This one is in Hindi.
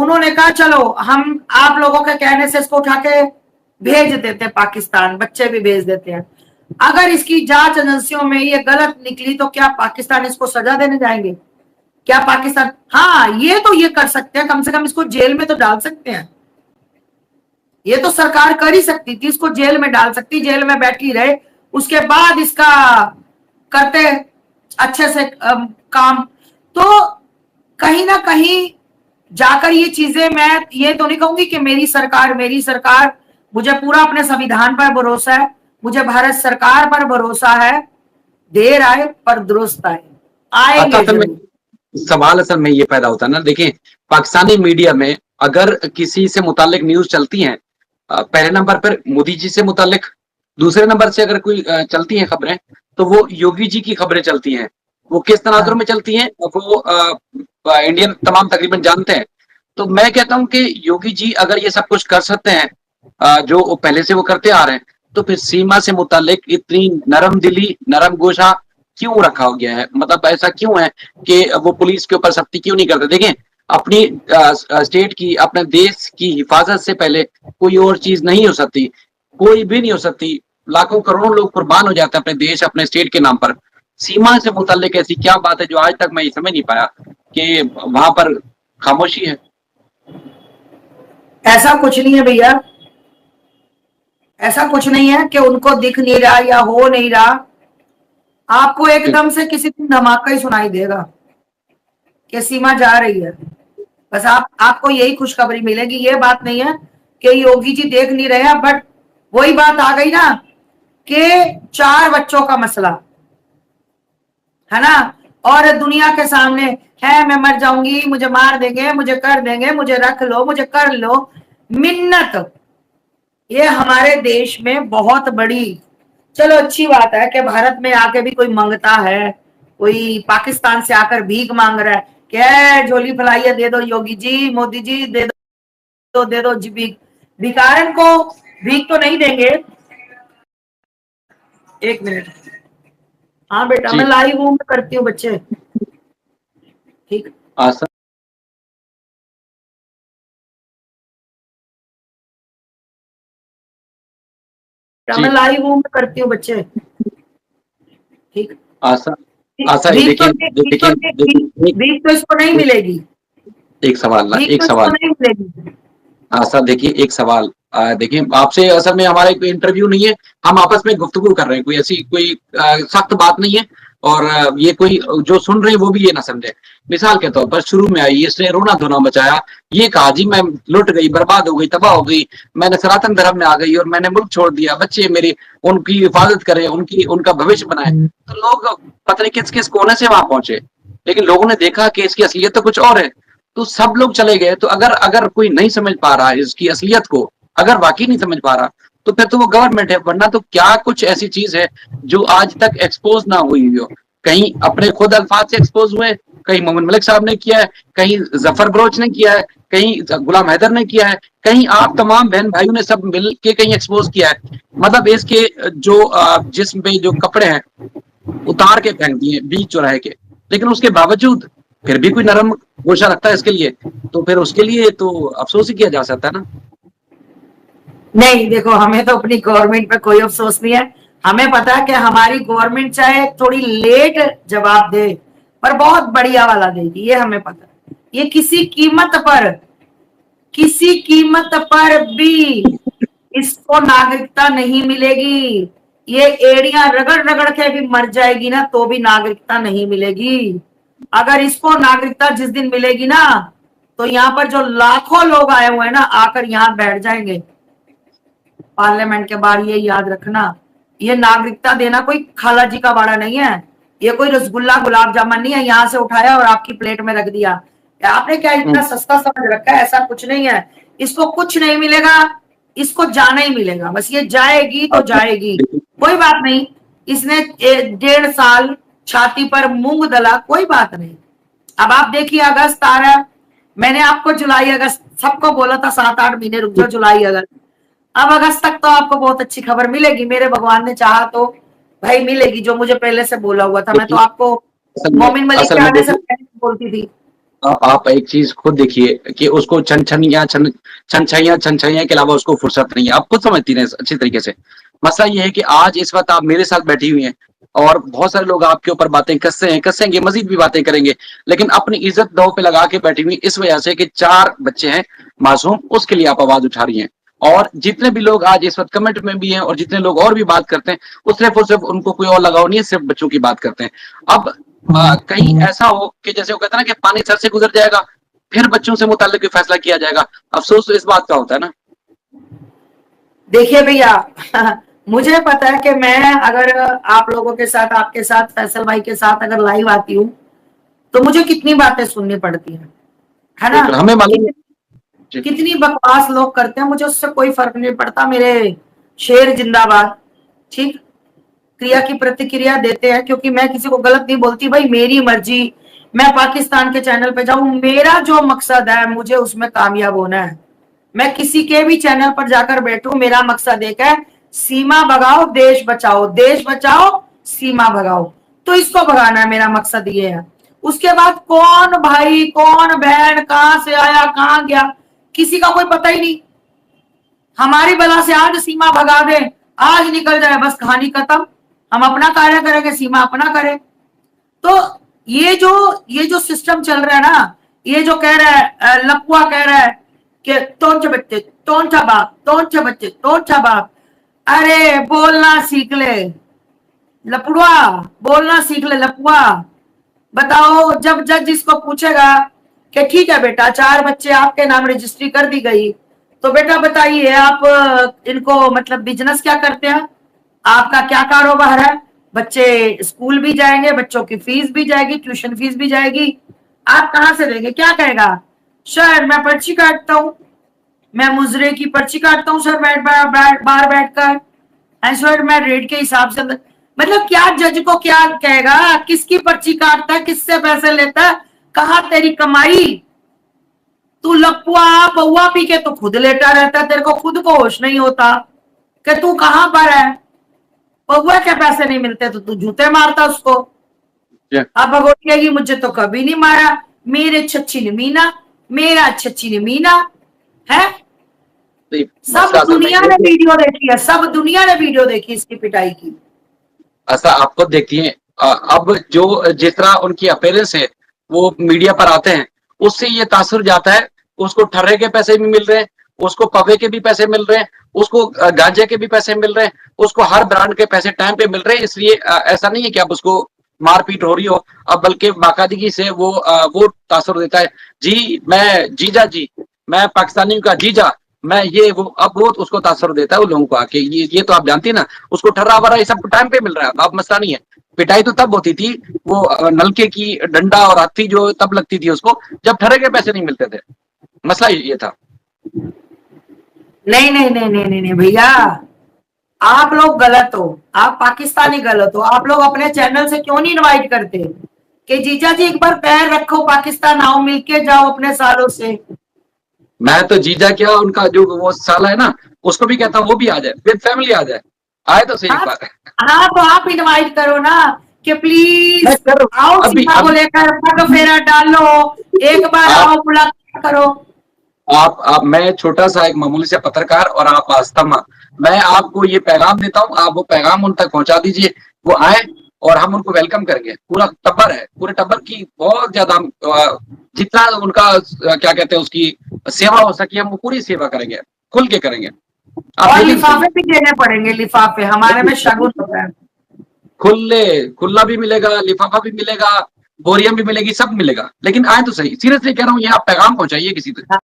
उन्होंने कहा चलो हम आप लोगों के कहने से इसको उठा के भेज देते हैं पाकिस्तान, बच्चे भी भेज देते हैं। अगर इसकी जांच एजेंसियों में ये गलत निकली तो क्या पाकिस्तान इसको सजा देने जाएंगे? क्या पाकिस्तान, हाँ ये तो ये कर सकते हैं, कम से कम इसको जेल में तो डाल सकते हैं। ये तो सरकार कर ही सकती थी, इसको जेल में डाल सकती, जेल में बैठी रहे, उसके बाद इसका करते अच्छे से काम। तो कहीं ना कहीं जाकर ये चीजें, मैं ये तो नहीं कहूंगी कि मेरी सरकार, मुझे पूरा अपने संविधान पर भरोसा है, मुझे भारत सरकार पर भरोसा है। देर आए पर दुरुस्त आए, आएंगे। सवाल असल में ये पैदा होता है ना, देखिए पाकिस्तानी मीडिया में अगर किसी से मुतालिक न्यूज चलती हैं, पहले नंबर पर मोदी जी से मुतालिक, दूसरे नंबर से अगर कोई चलती हैं खबरें तो वो योगी जी की खबरें चलती हैं। वो किस तनाजुर में चलती हैं वो इंडियन तमाम तकरीबन जानते हैं। तो मैं कहता हूं कि योगी जी अगर ये सब कुछ कर सकते हैं जो पहले से वो करते आ रहे हैं, तो फिर सीमा से मुतालिक इतनी नरम दिली, नरम गोशा क्यों रखा हो गया है? मतलब ऐसा क्यों है कि वो पुलिस के ऊपर सख्ती क्यों नहीं करते? देखें, अपनी स्टेट की, अपने देश की हिफाजत से पहले कोई और चीज नहीं हो सकती, कोई भी नहीं हो सकती। लाखों करोड़ों लोग कुर्बान हो जाते हैं अपने देश, अपने स्टेट के नाम पर। सीमा से मुतालिक ऐसी क्या बात है जो आज तक मैं ये समझ नहीं पाया कि वहां पर खामोशी है? ऐसा कुछ नहीं है भैया, ऐसा कुछ नहीं है कि उनको दिख नहीं रहा या हो नहीं रहा। आपको एकदम से किसी दिन धमाका ही सुनाई देगा कि सीमा जा रही है। बस आपको यही खुशखबरी मिलेगी। ये बात नहीं है कि योगी जी देख नहीं रहे हैं, बट वही बात आ गई ना कि 4 बच्चों का मसला है ना, और दुनिया के सामने है मैं मर जाऊंगी, मुझे मार देंगे, मुझे कर देंगे, मुझे रख लो, मुझे कर लो, मिन्नत। ये हमारे देश में बहुत बड़ी, चलो अच्छी बात है कि भारत में आके भी कोई मांगता है, कोई पाकिस्तान से आकर भीख मांग रहा है, क्या झोली फैलाइए, दे दो योगी जी, मोदी जी, दे दो जी भीख। भिखारन को भीख तो नहीं देंगे। एक मिनट, हाँ बेटा मैं लाइव हूँ, करती हूँ बच्चे, ठीक। मैं लाइव हूँ, करती हूँ बच्चे, ठीक। भीख तो इसको नहीं मिलेगी। एक सवाल ना, एक सवाल नहीं मिलेगी। आशा, देखिए एक सवाल, देखिए आपसे असल में हमारा कोई इंटरव्यू नहीं है, हम आपस में गुफ्तगू कर रहे हैं, कोई ऐसी कोई सख्त बात नहीं है। और ये कोई जो सुन रहे हैं वो भी ये ना समझे। मिसाल के तौर पर शुरू में आई, इसने रोना धोना मचाया, ये कहा जी मैं लुट गई, बर्बाद हो गई, तबाह हो गई, मैंने सनातन धर्म में आ गई और मैंने मुल्क छोड़ दिया, बच्चे मेरी उनकी हिफाजत करें, उनका भविष्य बनाए। तो लोग पता नहीं किस किस कोने से वहां पहुंचे, लेकिन लोगों ने देखा कि इसकी असलियत तो कुछ और है, तो सब लोग चले गए। तो अगर कोई नहीं समझ पा रहा है इसकी असलियत को, अगर वाकई नहीं समझ पा रहा, तो फिर तो वो गवर्नमेंट है। वरना तो क्या कुछ ऐसी चीज है जो आज तक एक्सपोज ना हुई हो? कहीं अपने खुद अल्फाज से एक्सपोज हुए, कहीं मोहम्मद मलिक साहब ने किया है, कहीं जफर बरोच ने किया है, कहीं गुलाम हैदर ने किया है, कहीं आप तमाम बहन भाइयों ने सब मिल के कहीं एक्सपोज किया है। मतलब इसके जो जिस्म पे जो कपड़े हैं उतार के फेंक दिए बीच चौराहे के, लेकिन उसके बावजूद फिर भी कोई नरम गोशा रखता है इसके लिए, तो फिर उसके लिए तो अफसोस ही किया जा सकता है ना। नहीं देखो, हमें तो अपनी गवर्नमेंट पे कोई अफसोस नहीं है। हमें पता है कि हमारी गवर्नमेंट चाहे थोड़ी लेट जवाब दे पर बहुत बढ़िया वाला देगी, ये हमें पता है। ये किसी कीमत पर भी इसको नागरिकता नहीं मिलेगी। ये एड़ियां रगड़ रगड़ के भी मर जाएगी ना तो भी नागरिकता नहीं मिलेगी। अगर इसको नागरिकता जिस दिन मिलेगी ना, तो यहाँ पर जो लाखों लोग आए हुए हैं ना, आकर यहाँ बैठ जाएंगे पार्लियामेंट के बाहर। ये याद रखना, ये नागरिकता देना कोई खाला जी का वाड़ा नहीं है, ये कोई रसगुल्ला गुलाब जामुन नहीं है यहाँ से उठाया और आपकी प्लेट में रख दिया। आपने क्या इतना सस्ता समझ रखा है? ऐसा कुछ नहीं है। इसको कुछ नहीं मिलेगा, इसको जाना ही मिलेगा। बस ये जाएगी तो जाएगी, कोई बात नहीं। इसने 1.5 साल छाती पर मूंग दला, कोई बात नहीं। अब आप देखिए अगस्त आ रहा है, मैंने आपको जुलाई अगस्त सबको बोला था 7-8 महीने रुक जाओ, जुलाई अगस्त, अब अगस्त तक तो आपको बहुत अच्छी खबर मिलेगी। मेरे भगवान ने चाहा तो भाई मिलेगी, जो मुझे पहले से बोला हुआ था। मैं तो आपको मोमिन मलिक के आने से पहले बोलती थी। आप एक चीज खुद देखिए कि उसको छन छैया के अलावा उसको फुर्सत नहीं है। आप खुद समझती हैं अच्छी तरीके से। मसला ये है कि आज इस वक्त आप मेरे साथ बैठी हुई हैं और बहुत सारे लोग आपके ऊपर बातें कससेंगे, मजीद भी बातें करेंगे, लेकिन अपनी इज्जत दांव पे लगा के बैठी हुई इस वजह से कि 4 बच्चे हैं मासूम, उसके लिए आप आवाज उठा रही हैं। और जितने भी लोग आज इस वक्त कमेंट में भी हैं और जितने लोग और भी बात करते हैं, वो सिर्फ उनको कोई और लगाव नहीं है, सिर्फ बच्चों की बात करते हैं। अब कहीं ऐसा हो कि जैसे वो कहते हैं ना कि पानी सर से गुजर जाएगा, फिर बच्चों से मुताल्लिक फैसला किया जाएगा। अफसोस तो इस बात का होता है ना। देखिए भैया मुझे पता है कि मैं अगर आप लोगों के साथ, आपके साथ, फैसल भाई के साथ अगर लाइव आती हूँ तो मुझे कितनी बातें सुननी पड़ती है ना। हमें मालूम है। कितनी बकवास लोग करते हैं, मुझे उससे कोई फर्क नहीं पड़ता। मेरे शेर जिंदाबाद, ठीक, क्रिया की प्रतिक्रिया देते हैं, क्योंकि मैं किसी को गलत नहीं बोलती भाई, मेरी मर्जी। मैं पाकिस्तान के चैनल पे जाऊं, मेरा जो मकसद है मुझे उसमें कामयाब होना है। मैं किसी के भी चैनल पर जाकर बैठूं, मेरा मकसद एक है, सीमा भगाओ देश बचाओ, देश बचाओ सीमा भगाओ। तो इसको भगाना है, मेरा मकसद ये है। उसके बाद कौन भाई कौन बहन कहां से आया कहां गया किसी का कोई पता ही नहीं। हमारी बला से आज सीमा भगा दे, आज निकल जाए, बस कहानी खत्म। हम अपना कार्य करेंगे, सीमा अपना करे। तो ये जो सिस्टम चल रहा है ना, ये जो कह रहा है लपुआ कह रहा है कि तोंच बच्चे तोंच बाप, तोंच बच्चे तोंच बाप। अरे बोलना सीख ले लपुआ, बोलना सीख ले लपुआ। बताओ, जब जज इसको पूछेगा कि ठीक है बेटा 4 बच्चे आपके नाम रजिस्ट्री कर दी गई, तो बेटा बताइए आप इनको मतलब बिजनेस क्या करते हैं, आपका क्या कारोबार है, बच्चे स्कूल भी जाएंगे, बच्चों की फीस भी जाएगी, ट्यूशन फीस भी जाएगी, आप कहां से देंगे? क्या कहेगा? सर मैं पर्ची काटता हूँ, मैं मुजरे की पर्ची काटता हूँ सर, बाहर बैठकर। सर मैं रेट के हिसाब से, मतलब क्या जज को क्या कहेगा, किसकी पर्ची काटता है, किससे पैसे लेता है, कहाँ तेरी कमाई? तू लपुआ पौआ पी के तो खुद लेटा रहता है, तेरे को खुद को होश नहीं होता कि तू कहां पर है। पौआ के पैसे नहीं मिलते तो तू जूते मारता उसको। अब भगोटियागी मुझे तो कभी नहीं मारा, मेरे छच्छी ने मीना, मेरा छच्छी ने मीना है। सब दुनिया ने वीडियो देखी है, सब दुनिया ने वीडियो देखी इसकी पिटाई की। ऐसा आपको देखिए, अब जो जिस तरह उनकी अपीयरेंस है वो मीडिया पर आते हैं, उससे ये तासुर जाता है, उसको ठर्रे के पैसे भी मिल रहे हैं, उसको पवे के भी पैसे मिल रहे हैं, उसको गांजे के भी पैसे मिल रहे हैं, उसको हर ब्रांड के पैसे टाइम पे मिल रहे हैं। इसलिए ऐसा नहीं है कि अब उसको मारपीट हो रही हो, अब बल्कि बाकायदगी से वो तासुर देता है। जी मैं जीजा जी, मैं पाकिस्तानी का जीजा, मैं ये वो, अब वो उसको तासुर देता है वो लोगों को आके। ये तो आप जानती है ना, उसको ठर्रा वरा ये सब टाइम पे मिल रहा है। अब मसला नहीं है, पिटाई तो तब होती थी, वो नलके की डंडा और हत्थी जो तब लगती थी उसको, जब ठर्रे के पैसे नहीं मिलते थे। मसला ये था। नहीं नहीं नहीं नहीं नहीं, नहीं भैया, आप लोग गलत हो, आप पाकिस्तानी गलत हो। आप लोग अपने चैनल से क्यों नहीं इनवाइट करते कि जीजा जी एक बार पैर रखो, पाकिस्तान आओ, मिलके जाओ अपने सालों से। मैं तो जीजा क्या, उनका जो वो साला है ना, उसको भी कहता हूँ वो भी आ जाए, विद फैमिली आ जाए, आए तो सही बात है। हाँ तो आप इनवाइट करो ना कि प्लीज आओ, सीमा को लेकर पग फेरा डालो, एक बार आओ, मुलाकात करो। आप मैं छोटा सा एक मामूली से पत्रकार और आप आस्थमा, मैं आपको ये पैगाम देता हूँ, आप वो पैगाम उन तक पहुंचा दीजिए, वो आए और हम उनको वेलकम करेंगे। पूरा टब्बर है, पूरे टब्बर की बहुत ज्यादा जितना उनका क्या कहते हैं उसकी सेवा हो सके हम वो पूरी सेवा करेंगे, खुल के करेंगे। और लिफाफे भी देने पड़ेंगे, लिफाफे हमारे में शगुन होता है। खुला भी मिलेगा, लिफाफा भी मिलेगा, बोरियम भी मिलेगी, सब मिलेगा। लेकिन आए तो सही, सीरियसली कह रहा हूँ, ये आप पैगाम पहुंचाइए किसी तक।